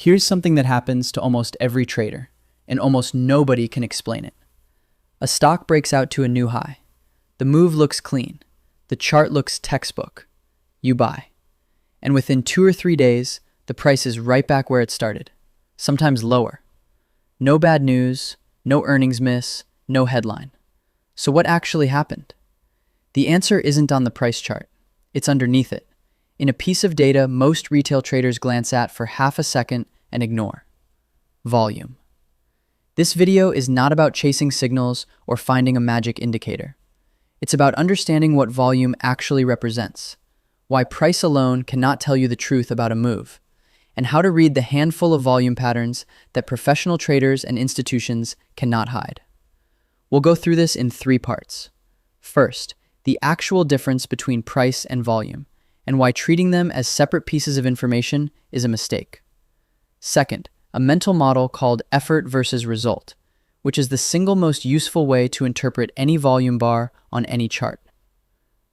Here's something that happens to almost every trader, and almost nobody can explain it. A stock breaks out to a new high. The move looks clean. The chart looks textbook. You buy. And within 2 or 3 days, the price is right back where it started, sometimes lower. No bad news, no earnings miss, no headline. So what actually happened? The answer isn't on the price chart. It's underneath it, in a piece of data most retail traders glance at for half a second and ignore. Volume. This video is not about chasing signals or finding a magic indicator. It's about understanding what volume actually represents, why price alone cannot tell you the truth about a move, and how to read the handful of volume patterns that professional traders and institutions cannot hide. We'll go through this in 3 parts. First, the actual difference between price and volume, and why treating them as separate pieces of information is a mistake. Second, a mental model called effort versus result, which is the single most useful way to interpret any volume bar on any chart.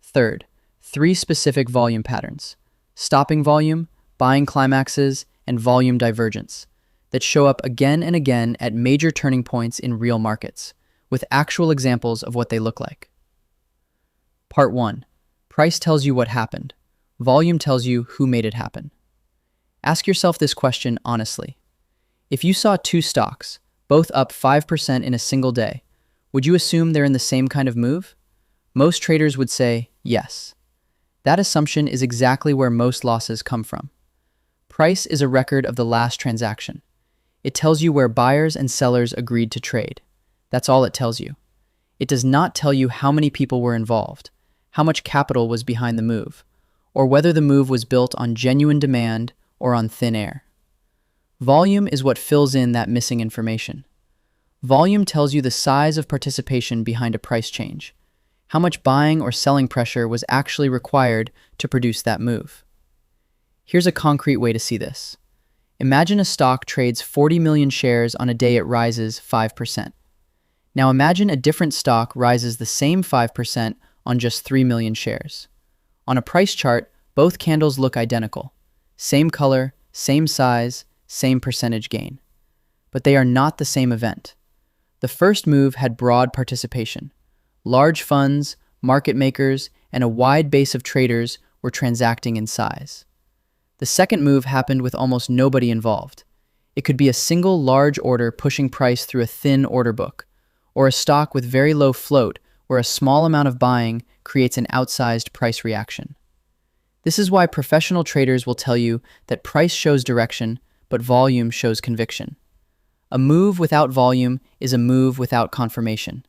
Third, 3 specific volume patterns: stopping volume, buying climaxes, and volume divergence, that show up again and again at major turning points in real markets, with actual examples of what they look like. Part 1. Price tells you what happened. Volume tells you who made it happen. Ask yourself this question honestly. If you saw 2 stocks, both up 5% in a single day, would you assume they're in the same kind of move? Most traders would say yes. That assumption is exactly where most losses come from. Price is a record of the last transaction. It tells you where buyers and sellers agreed to trade. That's all it tells you. It does not tell you how many people were involved, how much capital was behind the move, or whether the move was built on genuine demand or on thin air. Volume is what fills in that missing information. Volume tells you the size of participation behind a price change, how much buying or selling pressure was actually required to produce that move. Here's a concrete way to see this. Imagine a stock trades 40 million shares on a day it rises 5%. Now imagine a different stock rises the same 5% on just 3 million shares. On a price chart, both candles look identical. Same color, same size, same percentage gain. But they are not the same event. The first move had broad participation. Large funds, market makers, and a wide base of traders were transacting in size. The second move happened with almost nobody involved. It could be a single large order pushing price through a thin order book, or a stock with very low float where a small amount of buying creates an outsized price reaction. This is why professional traders will tell you that price shows direction, but volume shows conviction. A move without volume is a move without confirmation.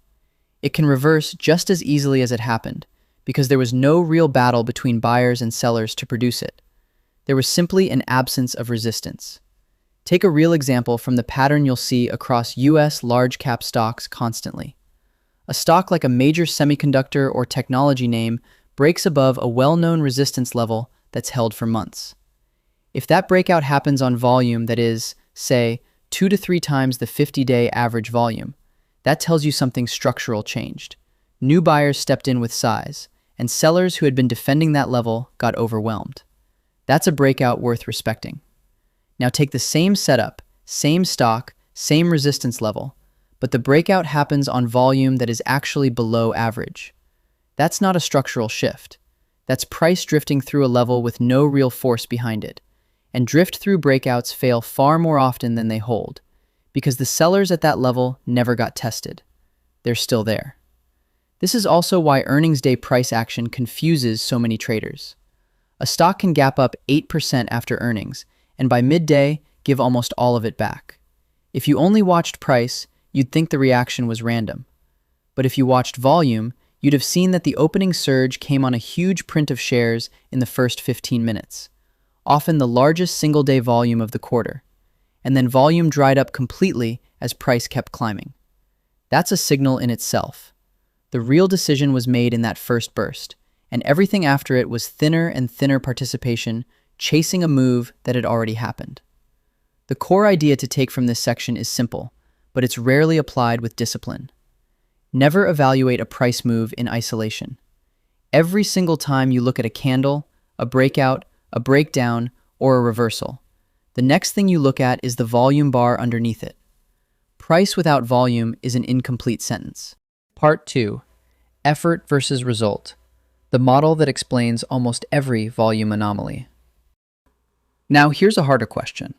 It can reverse just as easily as it happened, because there was no real battle between buyers and sellers to produce it. There was simply an absence of resistance. Take a real example from the pattern you'll see across US large-cap stocks constantly. A stock like a major semiconductor or technology name breaks above a well-known resistance level that's held for months. If that breakout happens on volume that is, say, 2 to 3 times the 50-day average volume, that tells you something structural changed. New buyers stepped in with size, and sellers who had been defending that level got overwhelmed. That's a breakout worth respecting. Now take the same setup, same stock, same resistance level, but the breakout happens on volume that is actually below average. That's not a structural shift. That's price drifting through a level with no real force behind it. And drift-through breakouts fail far more often than they hold, because the sellers at that level never got tested. They're still there. This is also why earnings day price action confuses so many traders. A stock can gap up 8% after earnings, and by midday, give almost all of it back. If you only watched price, you'd think the reaction was random. But if you watched volume, you'd have seen that the opening surge came on a huge print of shares in the first 15 minutes, often the largest single-day volume of the quarter, and then volume dried up completely as price kept climbing. That's a signal in itself. The real decision was made in that first burst, and everything after it was thinner and thinner participation, chasing a move that had already happened. The core idea to take from this section is simple, but it's rarely applied with discipline. Never evaluate a price move in isolation. Every single time you look at a candle, a breakout, a breakdown, or a reversal, The next thing you look at is the volume bar underneath it. Price without volume is an incomplete sentence. Part 2. Effort versus result. The model that explains almost every volume anomaly. Now here's a harder question.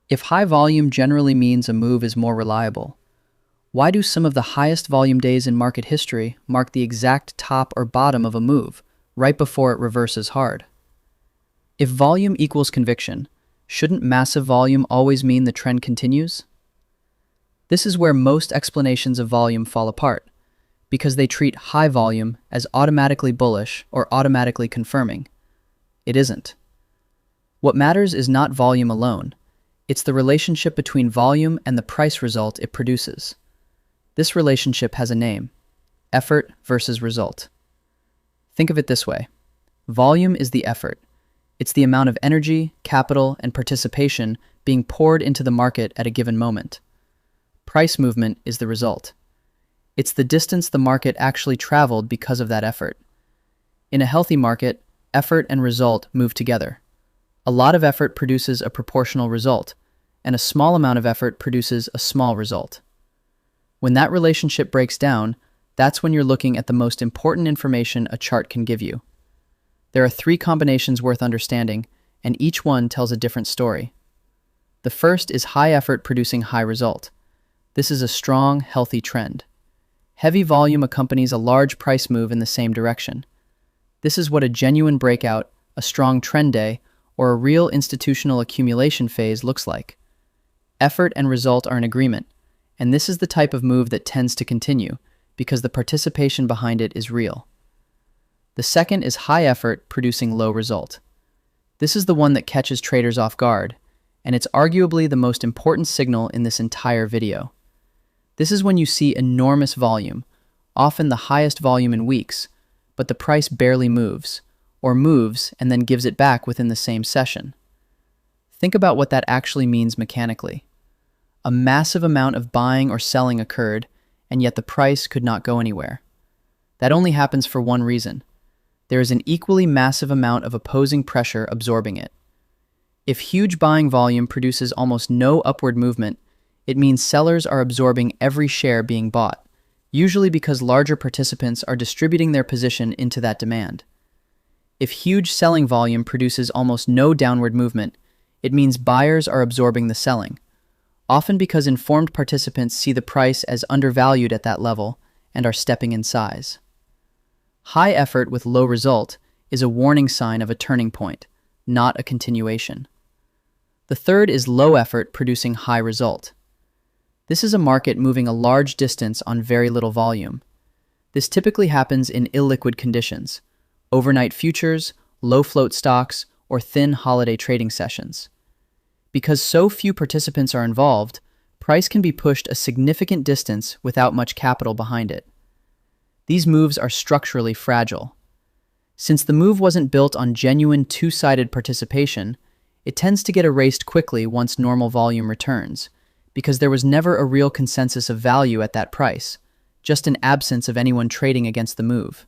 If high volume generally means a move is more reliable, why do some of the highest volume days in market history mark the exact top or bottom of a move, right before it reverses hard? If volume equals conviction, shouldn't massive volume always mean the trend continues? This is where most explanations of volume fall apart, because they treat high volume as automatically bullish or automatically confirming. It isn't. What matters is not volume alone. It's the relationship between volume and the price result it produces. This relationship has a name: effort versus result. Think of it this way. Volume is the effort. It's the amount of energy, capital, and participation being poured into the market at a given moment. Price movement is the result. It's the distance the market actually traveled because of that effort. In a healthy market, effort and result move together. A lot of effort produces a proportional result, and a small amount of effort produces a small result. When that relationship breaks down, that's when you're looking at the most important information a chart can give you. There are 3 combinations worth understanding, and each one tells a different story. The first is high effort producing high result. This is a strong, healthy trend. Heavy volume accompanies a large price move in the same direction. This is what a genuine breakout, a strong trend day, or a real institutional accumulation phase looks like. Effort and result are in agreement, and this is the type of move that tends to continue, because the participation behind it is real. The second is high effort producing low result. This is the one that catches traders off guard, and it's arguably the most important signal in this entire video. This is when you see enormous volume, often the highest volume in weeks, but the price barely moves, or moves and then gives it back within the same session. Think about what that actually means mechanically. A massive amount of buying or selling occurred, and yet the price could not go anywhere. That only happens for one reason. There is an equally massive amount of opposing pressure absorbing it. If huge buying volume produces almost no upward movement, it means sellers are absorbing every share being bought, usually because larger participants are distributing their position into that demand. If huge selling volume produces almost no downward movement, it means buyers are absorbing the selling, often because informed participants see the price as undervalued at that level and are stepping in size. High effort with low result is a warning sign of a turning point, not a continuation. The third is low effort producing high result. This is a market moving a large distance on very little volume. This typically happens in illiquid conditions: overnight futures, low float stocks, or thin holiday trading sessions. Because so few participants are involved, price can be pushed a significant distance without much capital behind it. These moves are structurally fragile. Since the move wasn't built on genuine two-sided participation, it tends to get erased quickly once normal volume returns, because there was never a real consensus of value at that price, just an absence of anyone trading against the move.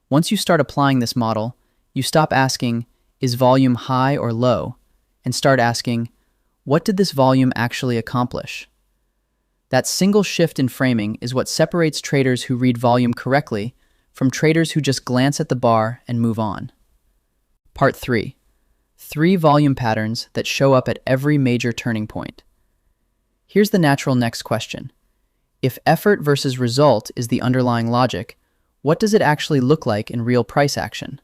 Once you start applying this model, you stop asking, is volume high or low, and start asking, what did this volume actually accomplish? That single shift in framing is what separates traders who read volume correctly from traders who just glance at the bar and move on. Part 3. 3 volume patterns that show up at every major turning point. Here's the natural next question. If effort versus result is the underlying logic, what does it actually look like in real price action?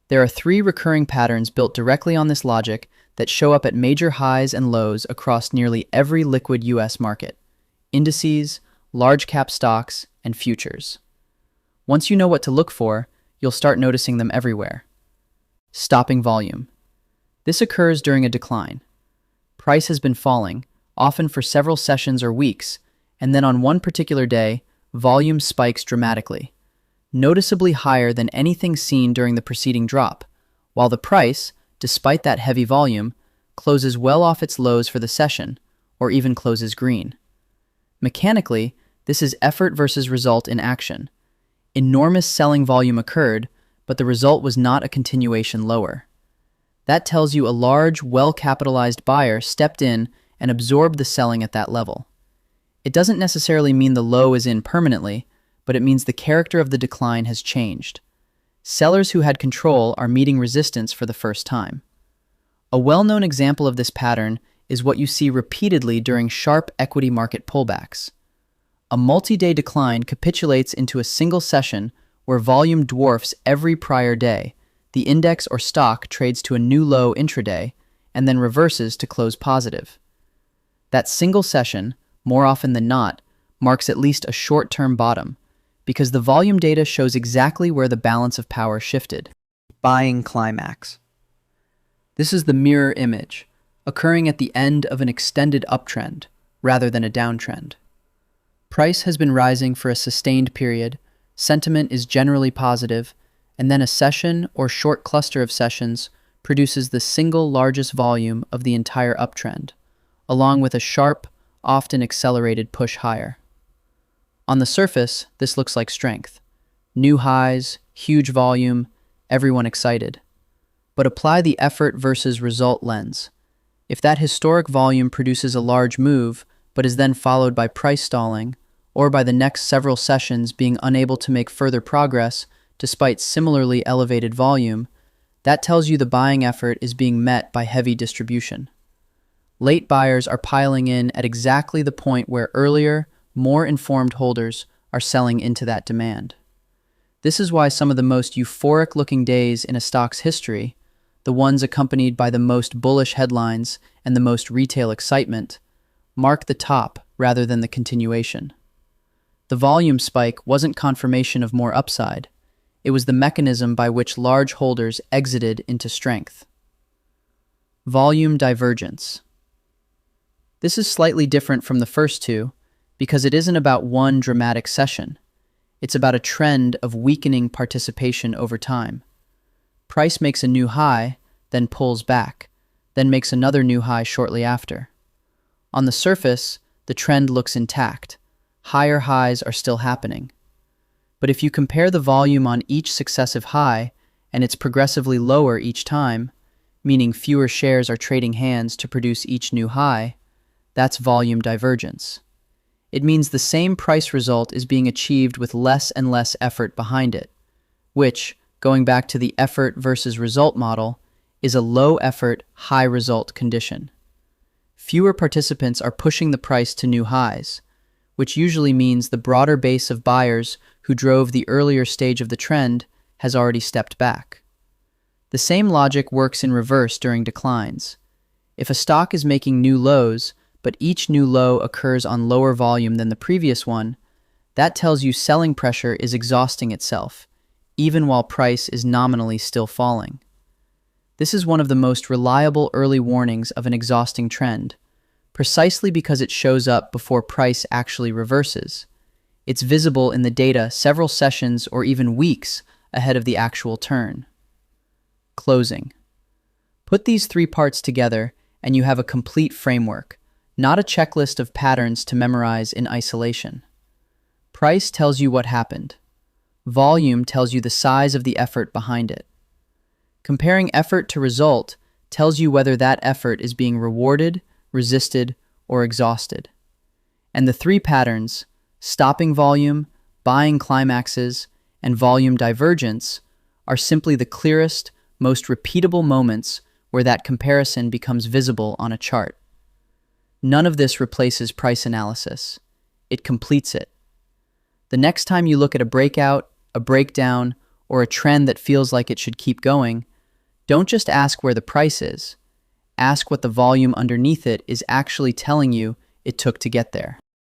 There are 3 recurring patterns built directly on this logic that show up at major highs and lows across nearly every liquid US market: indices, large cap stocks, and futures. Once you know what to look for, you'll start noticing them everywhere. Stopping volume. This occurs during a decline. Price has been falling, often for several sessions or weeks, and then on one particular day, volume spikes dramatically, noticeably higher than anything seen during the preceding drop, while the price, despite that heavy volume, closes well off its lows for the session, or even closes green. Mechanically, this is effort versus result in action. Enormous selling volume occurred, but the result was not a continuation lower. That tells you a large, well-capitalized buyer stepped in and absorbed the selling at that level. It doesn't necessarily mean the low is in permanently, but it means the character of the decline has changed. Sellers who had control are meeting resistance for the first time. A well-known example of this pattern is what you see repeatedly during sharp equity market pullbacks. A multi-day decline capitulates into a single session where volume dwarfs every prior day. The index or stock trades to a new low intraday and then reverses to close positive. That single session, more often than not, marks at least a short-term bottom because the volume data shows exactly where the balance of power shifted. Buying climax. This is the mirror image, occurring at the end of an extended uptrend rather than a downtrend. Price has been rising for a sustained period, sentiment is generally positive, and then a session or short cluster of sessions produces the single largest volume of the entire uptrend, along with a sharp, often accelerated push higher. On the surface, this looks like strength. New highs, huge volume, everyone excited. But apply the effort versus result lens. If that historic volume produces a large move, but is then followed by price stalling, or by the next several sessions being unable to make further progress despite similarly elevated volume, that tells you the buying effort is being met by heavy distribution. Late buyers are piling in at exactly the point where earlier, more informed holders are selling into that demand. This is why some of the most euphoric-looking days in a stock's history, the ones accompanied by the most bullish headlines and the most retail excitement, mark the top rather than the continuation. The volume spike wasn't confirmation of more upside. It was the mechanism by which large holders exited into strength. Volume divergence. This is slightly different from the first two because it isn't about one dramatic session. It's about a trend of weakening participation over time. Price makes a new high, then pulls back, then makes another new high shortly after. On the surface, the trend looks intact. Higher highs are still happening. But if you compare the volume on each successive high, and it's progressively lower each time, meaning fewer shares are trading hands to produce each new high, that's volume divergence. It means the same price result is being achieved with less and less effort behind it, which, going back to the effort versus result model, is a low-effort, high-result condition. Fewer participants are pushing the price to new highs, which usually means the broader base of buyers who drove the earlier stage of the trend has already stepped back. The same logic works in reverse during declines. If a stock is making new lows, but each new low occurs on lower volume than the previous one, that tells you selling pressure is exhausting itself, even while price is nominally still falling. This is one of the most reliable early warnings of an exhausting trend, precisely because it shows up before price actually reverses. It's visible in the data several sessions or even weeks ahead of the actual turn. Closing. Put these three parts together and you have a complete framework, not a checklist of patterns to memorize in isolation. Price tells you what happened. Volume tells you the size of the effort behind it. Comparing effort to result tells you whether that effort is being rewarded, resisted, or exhausted. And the three patterns, stopping volume, buying climaxes, and volume divergence, are simply the clearest, most repeatable moments where that comparison becomes visible on a chart. None of this replaces price analysis. It completes it. The next time you look at a breakout, a breakdown, or a trend that feels like it should keep going, don't just ask where the price is. Ask what the volume underneath it is actually telling you it took to get there.